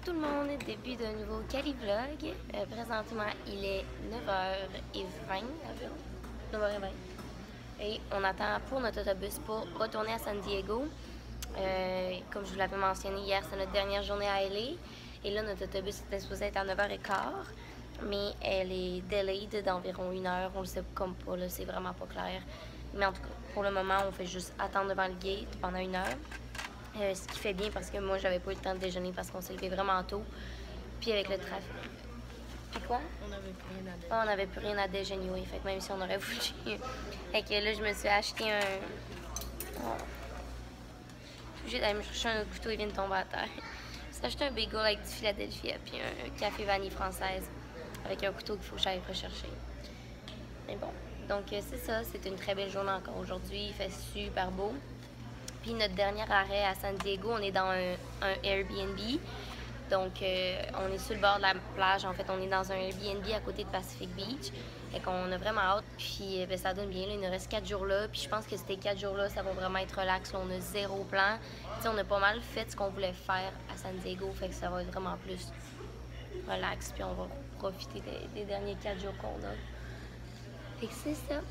tout le monde, début d'un nouveau Cali Vlog. Présentement, il est 9h20 environ. 9h20. Et on attend pour notre autobus pour retourner à San Diego. Comme je vous l'avais mentionné hier, c'est notre dernière journée à LA. Et là, notre autobus était supposé être à 9h15. Mais elle est delayed d'environ 1 heure. On le sait comme pas, là, c'est vraiment pas clair. Mais en tout cas, pour le moment, on fait juste attendre devant le gate pendant 1 heure. Ce qui fait bien parce que moi, j'avais pas eu le temps de déjeuner parce qu'on s'est levé vraiment tôt. Puis avec le trafic. Puis quoi? On n'avait plus rien à déjeuner. On n'avait plus rien à déjeuner, oui. Fait que même si on aurait voulu. Fait que là, je me suis acheté un. Oh. Je suis obligée d'aller me chercher un couteau, il vient de tomber à terre. Je me suis acheté un bagel avec du Philadelphia, puis un café vanille française avec un couteau qu'il faut que j'aille rechercher. Mais bon. Donc, c'est ça. C'est une très belle journée encore aujourd'hui. Il fait super beau. Puis notre dernier arrêt à San Diego, on est dans un Airbnb. Donc, on est sur le bord de la plage. En fait, on est dans un Airbnb à côté de Pacific Beach. Fait qu'on a vraiment hâte. Puis, ben, ça donne bien. Là, il nous reste 4 jours là. Puis, je pense que ces 4 jours-là, ça va vraiment être relax. Là, on a 0 plan. Puis, on a pas mal fait ce qu'on voulait faire à San Diego. Fait que ça va être vraiment plus relax. Puis, on va profiter des derniers 4 jours qu'on a. Fait que c'est ça.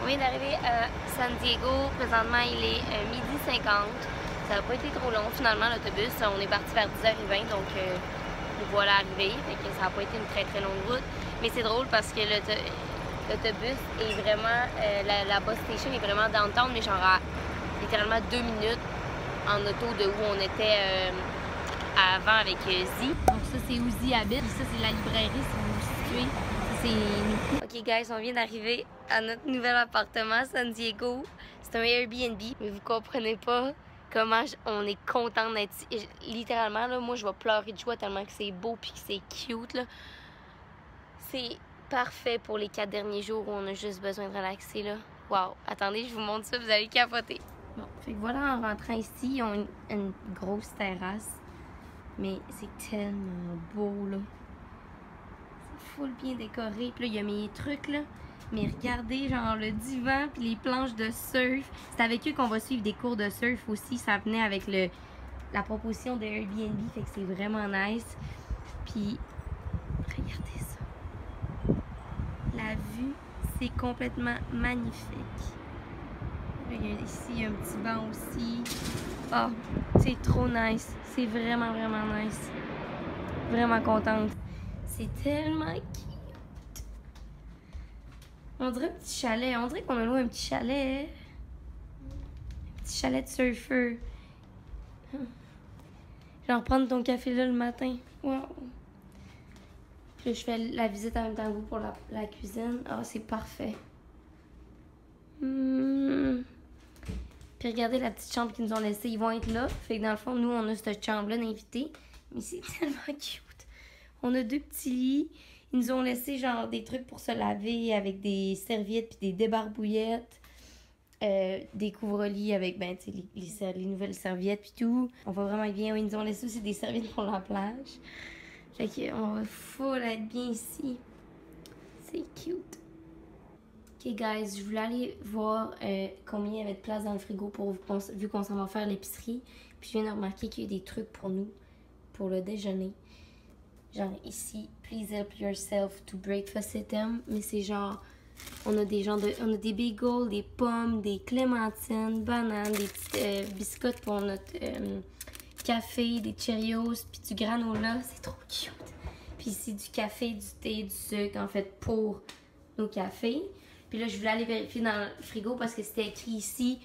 On vient d'arriver à San Diego. Présentement, il est 12h50. Ça n'a pas été trop long finalement l'autobus. On est parti vers 10h20, donc nous voilà arrivés. Fait que ça n'a pas été une très très longue route. Mais c'est drôle parce que l'autobus est vraiment, la bus station est vraiment downtown, mais genre à littéralement 2 minutes en auto de où on était avant avec Z. Donc ça c'est où Z habite. Ça c'est la librairie si vous vous situez. C'est nous. Ok guys, on vient d'arriver à notre nouvel appartement à San Diego. C'est un Airbnb, mais vous comprenez pas comment on est content d'être ici. Littéralement, là, moi je vais pleurer de joie tellement que c'est beau puis que c'est cute. Là. C'est parfait pour les 4 derniers jours où on a juste besoin de relaxer. Là. Wow! Attendez, je vous montre ça, vous allez capoter. Bon, fait que voilà, en rentrant ici, ils ont une grosse terrasse. Mais c'est tellement beau, là. Full bien décoré. Puis là, il y a mes trucs, là. Mais regardez, genre, le divan puis les planches de surf. C'est avec eux qu'on va suivre des cours de surf aussi. Ça venait avec la proposition de Airbnb. Fait que c'est vraiment nice. Puis, regardez ça. La vue, c'est complètement magnifique. Là, ici, il y a un petit banc aussi. Oh, c'est trop nice. C'est vraiment, vraiment nice. Vraiment contente. C'est tellement cute. On dirait un petit chalet. On dirait qu'on a loué un petit chalet. Un petit chalet de surfeur. Genre prendre ton café là le matin. Wow. Puis là, je fais la visite en même temps que vous pour la cuisine. Ah, c'est parfait. Puis regardez la petite chambre qu'ils nous ont laissée. Ils vont être là. Fait que dans le fond, nous, on a cette chambre-là d'invités. Mais c'est tellement cute. On a 2 petits lits. Ils nous ont laissé genre des trucs pour se laver avec des serviettes puis des débarbouillettes. Des couvre-lits avec ben, les nouvelles serviettes puis tout. On va vraiment être bien. Ils nous ont laissé aussi des serviettes pour la plage. Fait qu'on va full être bien ici. C'est cute. Ok guys, je voulais aller voir combien il y avait de place dans le frigo pour vu qu'on s'en va faire l'épicerie. Puis je viens de remarquer qu'il y a des trucs pour nous pour le déjeuner. Genre ici, please help yourself to breakfast item. Mais c'est genre, on a des bagels, des pommes, des clémentines, bananes, des petites biscottes pour notre café, des Cheerios, puis du granola. C'est trop cute. Puis ici, du café, du thé, du sucre, en fait, pour nos cafés. Puis là, je voulais aller vérifier dans le frigo parce que c'était écrit ici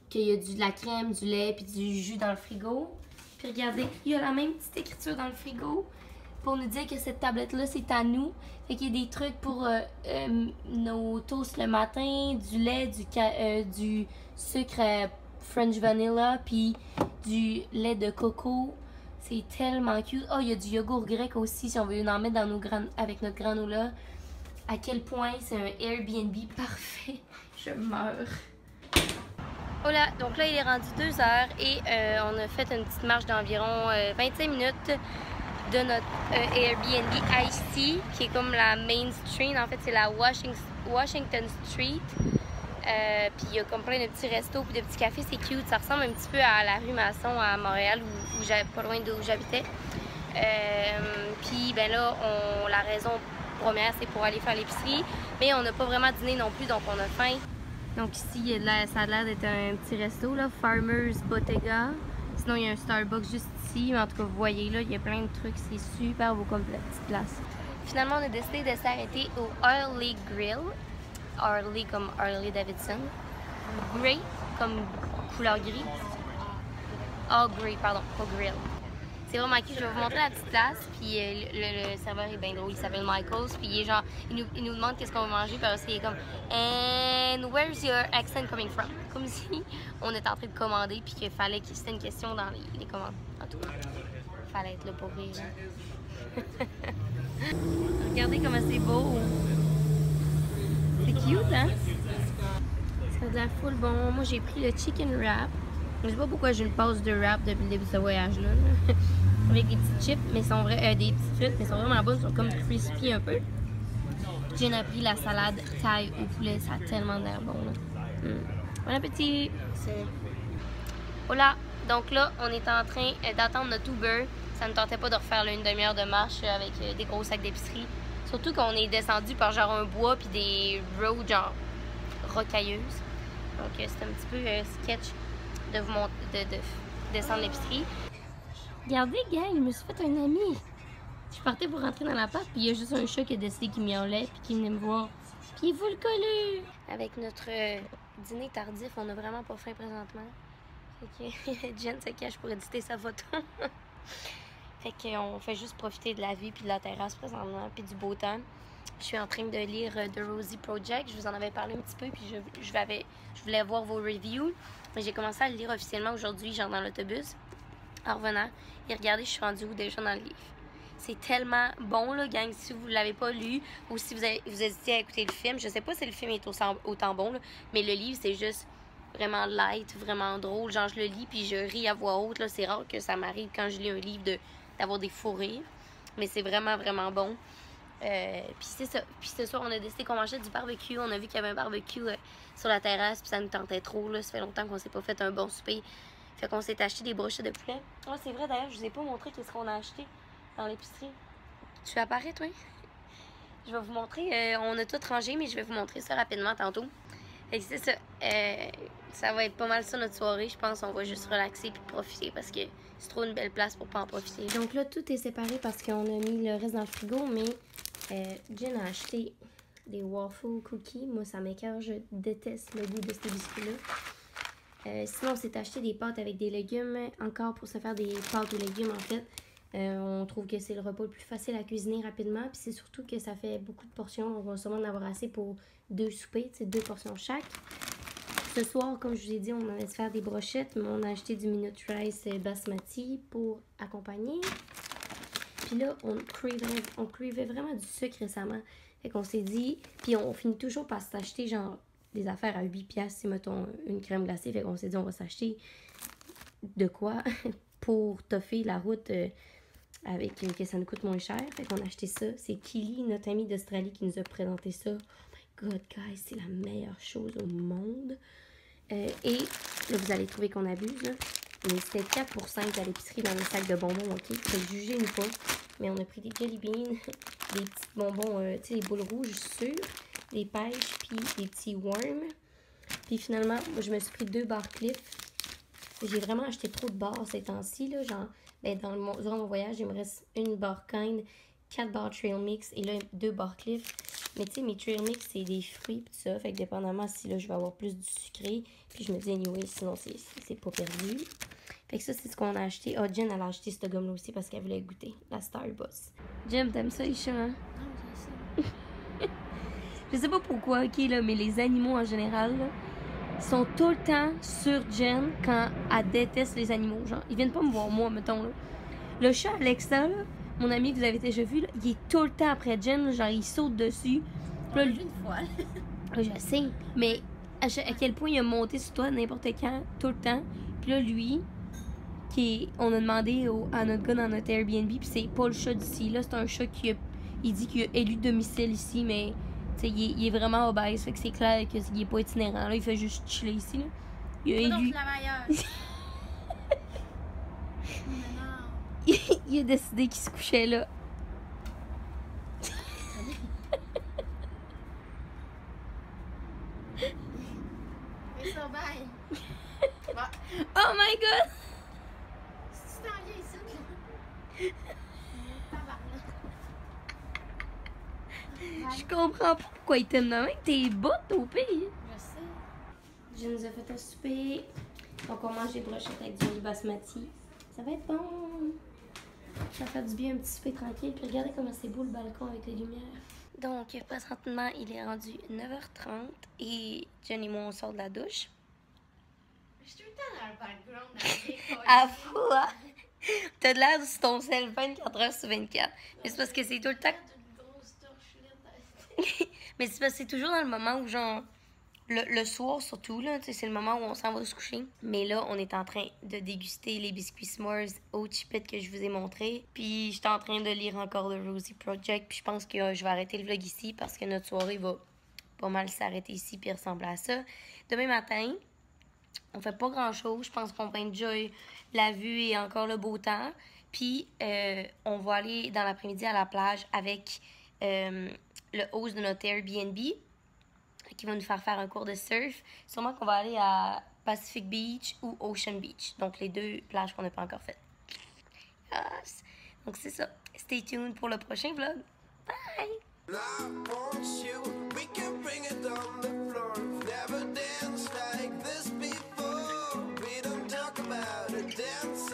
qu'il y a de la crème, du lait, puis du jus dans le frigo. Puis regardez, il y a la même petite écriture dans le frigo. Pour nous dire que cette tablette-là, c'est à nous. Fait qu'il y a des trucs pour nos toasts le matin, du lait, du sucre French vanilla, puis du lait de coco. C'est tellement cute. Oh, il y a du yogourt grec aussi, si on veut en mettre dans avec notre granola. À quel point c'est un Airbnb parfait. Je meurs. Voilà, donc là il est rendu 2h et on a fait une petite marche d'environ 25 minutes de notre Airbnb Ice-Tea, qui est comme la Main Street. En fait, c'est la Washington Street. Puis il y a comme plein de petits restos puis de petits cafés, c'est cute. Ça ressemble un petit peu à la rue Masson à Montréal, pas loin d'où j'habitais. Puis ben là, la raison première, c'est pour aller faire l'épicerie. Mais on n'a pas vraiment dîné non plus, donc on a faim. Donc ici, ça a l'air d'être un petit resto, là, Farmer's Bottega. Sinon, il y a un Starbucks juste ici. Mais en tout cas, vous voyez, là, il y a plein de trucs. C'est super beau comme petite place. Finalement, on a décidé de s'arrêter au Harley Grill. Harley comme Harley Davidson. Grey comme couleur gris. Oh, Grey, pardon, pas Grill. C'est vraiment cute. Je vais vous montrer la petite place. Puis le serveur est bien drôle. Il s'appelle Michaels. Puis il est genre, il nous demande qu'est-ce qu'on va manger. Parce qu'il est comme, and where's your accent coming from? Comme si on était en train de commander. Puis qu'il fallait que c'était une question dans les commandes. En tout cas, il fallait être là pour rire. Hein? Regardez comment c'est beau. C'est cute, hein? Ça a l'air full bon. Moi, j'ai pris le chicken wrap. Je sais pas pourquoi j'ai une pause de wrap depuis le début de ce voyage-là. Avec des petites chips, mais sont des petites frites, mais sont vraiment bonnes. Ils sont comme crispy un peu. J'ai pris la salade thaï au poulet. Ça a tellement l'air bon, là. Bon appétit! Voilà. Donc là, on est en train d'attendre notre Uber. Ça ne tentait pas de refaire là, une demi-heure de marche avec des gros sacs d'épicerie. Surtout qu'on est descendu par genre un bois puis des roads genre rocailleuses. Donc c'est un petit peu sketch de vous de descendre l'épicerie. Regardez, gang, je me suis fait un ami. Je partais pour rentrer dans l'appart, puis il y a juste un chat qui a décidé qu'il miaulait, puis qui venait me voir. Puis il faut le coller. Avec notre dîner tardif, on n'a vraiment pas faim présentement. Fait que Jen se cache pour éditer sa photo. Fait qu'on fait juste profiter de la vie, puis de la terrasse présentement, puis du beau temps. Je suis en train de lire The Rosie Project. Je vous en avais parlé un petit peu, puis je voulais voir vos reviews. Mais j'ai commencé à le lire officiellement aujourd'hui, genre dans l'autobus, en revenant. Et regardez, je suis rendue où déjà dans le livre. C'est tellement bon, là, gang. Si vous ne l'avez pas lu, ou si vous hésitez à écouter le film, je sais pas si le film est autant bon, là, mais le livre, c'est juste vraiment light, vraiment drôle. Genre, je le lis, puis je ris à voix haute. C'est rare que ça m'arrive quand je lis un livre d'avoir des fous rires. Mais c'est vraiment, vraiment bon. Puis c'est ça. Puis ce soir, on a décidé qu'on mangeait du barbecue. On a vu qu'il y avait un barbecue sur la terrasse. Puis ça nous tentait trop. Là. Ça fait longtemps qu'on s'est pas fait un bon souper. Fait qu'on s'est acheté des brochettes de poulet. Oh, c'est vrai d'ailleurs, je vous ai pas montré qu'est-ce qu'on a acheté dans l'épicerie. Tu apparais, toi? Je vais vous montrer. On a tout rangé, mais je vais vous montrer ça rapidement tantôt. Fait que c'est ça. Ça va être pas mal ça notre soirée. Je pense qu'on va juste relaxer puis profiter parce que c'est trop une belle place pour pas en profiter. Donc là, tout est séparé parce qu'on a mis le reste dans le frigo, mais Jen a acheté des waffle cookies. Moi, ça m'écoeure. Je déteste le goût de ces biscuits-là. Sinon, on s'est acheté des pâtes avec des légumes. Encore pour se faire des pâtes aux légumes, en fait. On trouve que c'est le repas le plus facile à cuisiner rapidement. Puis c'est surtout que ça fait beaucoup de portions. On va sûrement en avoir assez pour 2 soupers, c'est 2 portions chaque. Ce soir, comme je vous ai dit, on allait se faire des brochettes, mais on a acheté du minute rice basmati pour accompagner. Puis là, on crevait vraiment du sucre récemment. Fait qu'on s'est dit, puis on finit toujours par s'acheter genre des affaires à 8$, si mettons une crème glacée. Fait qu'on s'est dit, on va s'acheter de quoi pour toffer la route avec que ça nous coûte moins cher. Fait qu'on a acheté ça. C'est Kili, notre amie d'Australie, qui nous a présenté ça. Oh my god, guys, c'est la meilleure chose au monde. Et là, vous allez trouver qu'on abuse, là. Mais c'était 4 pour 5 à l'épicerie dans les sacs de bonbons, ok? Jugez-nous pas. Mais on a pris des jelly beans, des petits bonbons, tu sais, les boules rouges sûres, des pêches, puis des petits worms. Puis finalement, moi, je me suis pris 2 barres Cliff. J'ai vraiment acheté trop de barres ces temps-ci, là. Genre, ben, durant mon voyage, il me reste une barre Kind, 4 barres Trail Mix et là, 2 barres Cliff. Mais tu sais, mes Trail Mix, c'est des fruits pis tout ça. Fait que dépendamment si là, je vais avoir plus du sucré. Puis je me dis, anyway, sinon, c'est pas perdu. Fait que ça, c'est ce qu'on a acheté. Ah, Jen, elle a acheté cette gomme-là aussi parce qu'elle voulait goûter. La Starbucks. Jen, t'aimes ça, les chats, hein? Non, je sais. Je sais pas pourquoi, ok, là, mais les animaux en général, là, sont tout le temps sur Jen quand elle déteste les animaux. Genre, ils viennent pas me voir, moi, mettons, là. Le chat Alexa, là, mon ami que vous avez déjà vu, là, il est tout le temps après Jen, là, genre il saute dessus. Là, une fois. Je sais, mais à quel point il a monté sur toi n'importe quand, tout le temps. Puis là, lui, on a demandé à notre gars dans notre Airbnb, puis c'est pas le chat d'ici, là, c'est un chat il dit qu'il a élu domicile ici, mais il est vraiment obèse, fait que c'est clair qu'il est pas itinérant, là, il fait juste chiller ici, là. Il a élu... il a décidé qu'il se couchait là. Oh my god! C'est un vieux ici, là. Je comprends pas pourquoi il t'aime de même. T'es bottes au pays. Je sais. Je nous ai fait un souper. Donc on mange des brochettes avec du riz basmati. Ça va être bon. Ça fait du bien un petit souper tranquille. Puis regardez comment c'est beau le balcon avec les lumières. Donc présentement, il est rendu 9h30 et John et moi on sort de la douche. Je suis tout le temps dans le background. À fois. T'as de l'air sur ton sel 24h/24. Mais c'est parce que c'est tout le temps. Mais c'est parce que c'est toujours dans le moment où, genre, le soir surtout, là, c'est le moment où on s'en va se coucher. Mais là, on est en train de déguster les biscuits s'mores au chipette que je vous ai montré. Puis, j'étais en train de lire encore le Rosie Project. Puis, je pense que je vais arrêter le vlog ici parce que notre soirée va pas mal s'arrêter ici puis ressembler à ça. Demain matin, on fait pas grand-chose. Je pense qu'on va enjoy la vue et encore le beau temps. Puis, on va aller dans l'après-midi à la plage avec le host de notre Airbnb qui va nous faire un cours de surf. Sûrement qu'on va aller à Pacific Beach ou Ocean Beach. Donc, les deux plages qu'on n'a pas encore faites. Yes. Donc, c'est ça. Stay tuned pour le prochain vlog. Bye! Never danced like this before. We don't talk about it, dance.